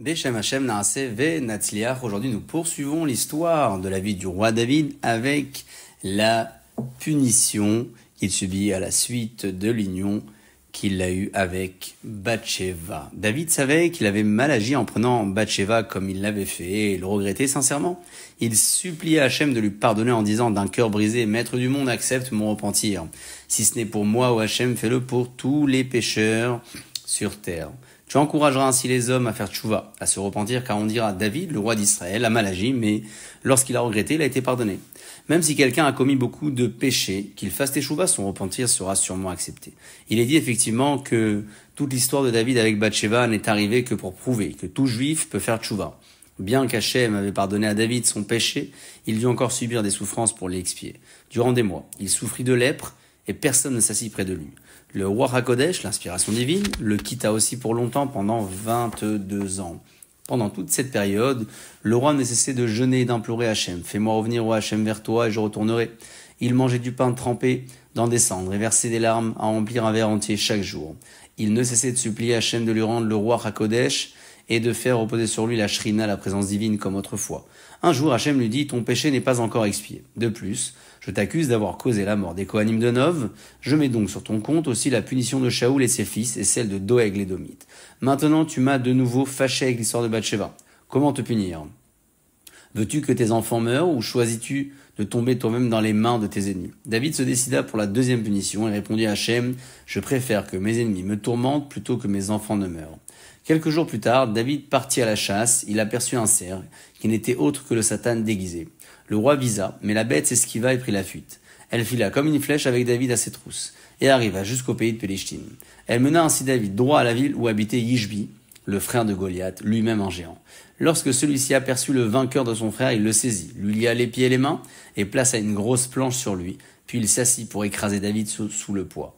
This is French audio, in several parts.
Beshem Hashem Naaseh Ve Natzliach. Aujourd'hui, nous poursuivons l'histoire de la vie du roi David avec la punition qu'il subit à la suite de l'union qu'il a eue avec Bathsheba. David savait qu'il avait mal agi en prenant Bathsheba comme il l'avait fait et il le regrettait sincèrement. Il suppliait Hachem de lui pardonner en disant d'un cœur brisé, Maître du monde, accepte mon repentir. Si ce n'est pour moi, ô Hachem, fais-le pour tous les pécheurs sur terre. Tu encourageras ainsi les hommes à faire tchouva, à se repentir, car on dira David, le roi d'Israël, a mal agi, mais lorsqu'il a regretté, il a été pardonné. Même si quelqu'un a commis beaucoup de péchés, qu'il fasse tchouva, son repentir sera sûrement accepté. Il est dit effectivement que toute l'histoire de David avec Bathsheba n'est arrivée que pour prouver que tout juif peut faire tchouva. Bien qu'Hachem avait pardonné à David son péché, il dut encore subir des souffrances pour l'expier. Durant des mois, il souffrit de lèpre et personne ne s'assit près de lui. Le roi HaKodesh, l'inspiration divine, le quitta aussi pour longtemps pendant 22 ans. Pendant toute cette période, le roi ne cessait de jeûner et d'implorer Hachem. Fais-moi revenir, ô Hachem, vers toi et je retournerai. Il mangeait du pain trempé dans des cendres et versait des larmes à remplir un verre entier chaque jour. Il ne cessait de supplier Hachem de lui rendre le roi HaKodesh et de faire reposer sur lui la shrina, la présence divine, comme autrefois. Un jour, Hachem lui dit, ton péché n'est pas encore expié. De plus, je t'accuse d'avoir causé la mort des Kohanim de Nov. Je mets donc sur ton compte aussi la punition de Shaoul et ses fils et celle de Doeg l'Édomite. Maintenant, tu m'as de nouveau fâché avec l'histoire de Bathsheba. Comment te punir? Veux-tu que tes enfants meurent ou choisis-tu de tomber toi-même dans les mains de tes ennemis? David se décida pour la deuxième punition et répondit à Hachem, je préfère que mes ennemis me tourmentent plutôt que mes enfants ne meurent. Quelques jours plus tard, David partit à la chasse, il aperçut un cerf, qui n'était autre que le Satan déguisé. Le roi visa, mais la bête s'esquiva et prit la fuite. Elle fila comme une flèche avec David à ses trousses, et arriva jusqu'au pays de Pélishtim. Elle mena ainsi David droit à la ville où habitait Yishbi, le frère de Goliath, lui-même un géant. Lorsque celui-ci aperçut le vainqueur de son frère, il le saisit, lui lia les pieds et les mains, et plaça une grosse planche sur lui, puis il s'assit pour écraser David sous le poids.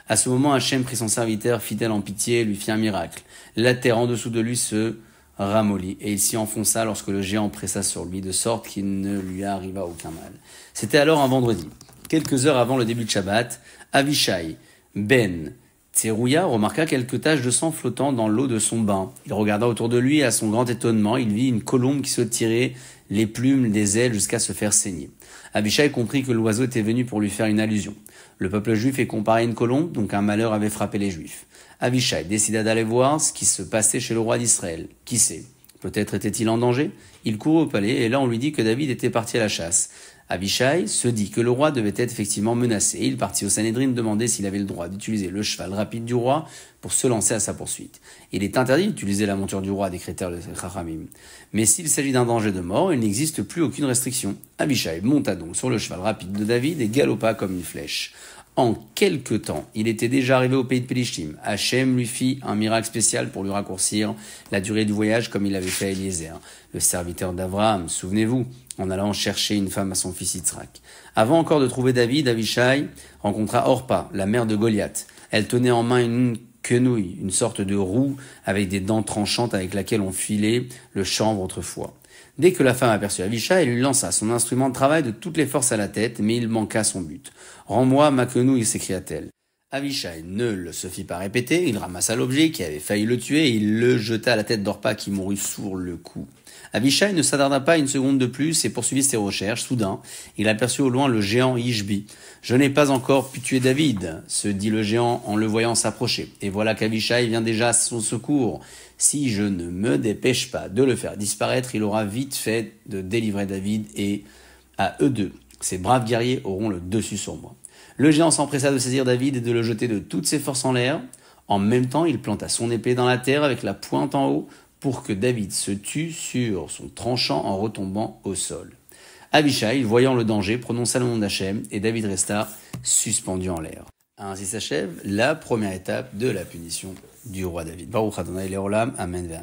À ce moment, Hachem prit son serviteur, fidèle en pitié, et lui fit un miracle. La terre en dessous de lui se ramollit, et il s'y enfonça lorsque le géant pressa sur lui, de sorte qu'il ne lui arriva aucun mal. C'était alors un vendredi. Quelques heures avant le début de Shabbat, Avishai ben Tserouya remarqua quelques taches de sang flottant dans l'eau de son bain. Il regarda autour de lui et à son grand étonnement, il vit une colombe qui se tirait les plumes des ailes jusqu'à se faire saigner. Avishai comprit que l'oiseau était venu pour lui faire une allusion. Le peuple juif est comparé à une colombe, donc un malheur avait frappé les juifs. Avishai décida d'aller voir ce qui se passait chez le roi d'Israël. Qui sait? Peut-être était-il en danger? Il courut au palais et là on lui dit que David était parti à la chasse. Avishai se dit que le roi devait être effectivement menacé. Il partit au Sanhédrin demander s'il avait le droit d'utiliser le cheval rapide du roi pour se lancer à sa poursuite. Il est interdit d'utiliser la monture du roi, décrétèrent les Chachamim. Mais s'il s'agit d'un danger de mort, il n'existe plus aucune restriction. Avishai monta donc sur le cheval rapide de David et galopa comme une flèche. En quelque temps, il était déjà arrivé au pays de Pélishtim. Hachem lui fit un miracle spécial pour lui raccourcir la durée du voyage comme il avait fait à Eliezer, le serviteur d'Abraham, souvenez-vous, en allant chercher une femme à son fils Yitzhak. Avant encore de trouver David, Avishai rencontra Orpa, la mère de Goliath. Elle tenait en main une quenouille, une sorte de roue avec des dents tranchantes avec laquelle on filait le chanvre autrefois. Dès que la femme aperçut Avishai, elle lui lança son instrument de travail de toutes les forces à la tête, mais il manqua son but. « Rends-moi ma quenouille » s'écria-t-elle. Avishai ne le se fit pas répéter, il ramassa l'objet qui avait failli le tuer et il le jeta à la tête d'Orpa qui mourut sur le coup. Avishai ne s'attarda pas une seconde de plus et poursuivit ses recherches. Soudain, il aperçut au loin le géant Yishbi. « Je n'ai pas encore pu tuer David », se dit le géant en le voyant s'approcher. Et voilà qu'Avishai vient déjà à son secours. Si je ne me dépêche pas de le faire disparaître, il aura vite fait de délivrer David et à eux deux, ces braves guerriers auront le dessus sur moi. Le géant s'empressa de saisir David et de le jeter de toutes ses forces en l'air. En même temps, il planta son épée dans la terre avec la pointe en haut pour que David se tue sur son tranchant en retombant au sol. Avishai, voyant le danger, prononça le nom d'Hachem et David resta suspendu en l'air. Ainsi s'achève la première étape de la punition du roi David. Baruch Adonai Leolam, Amen.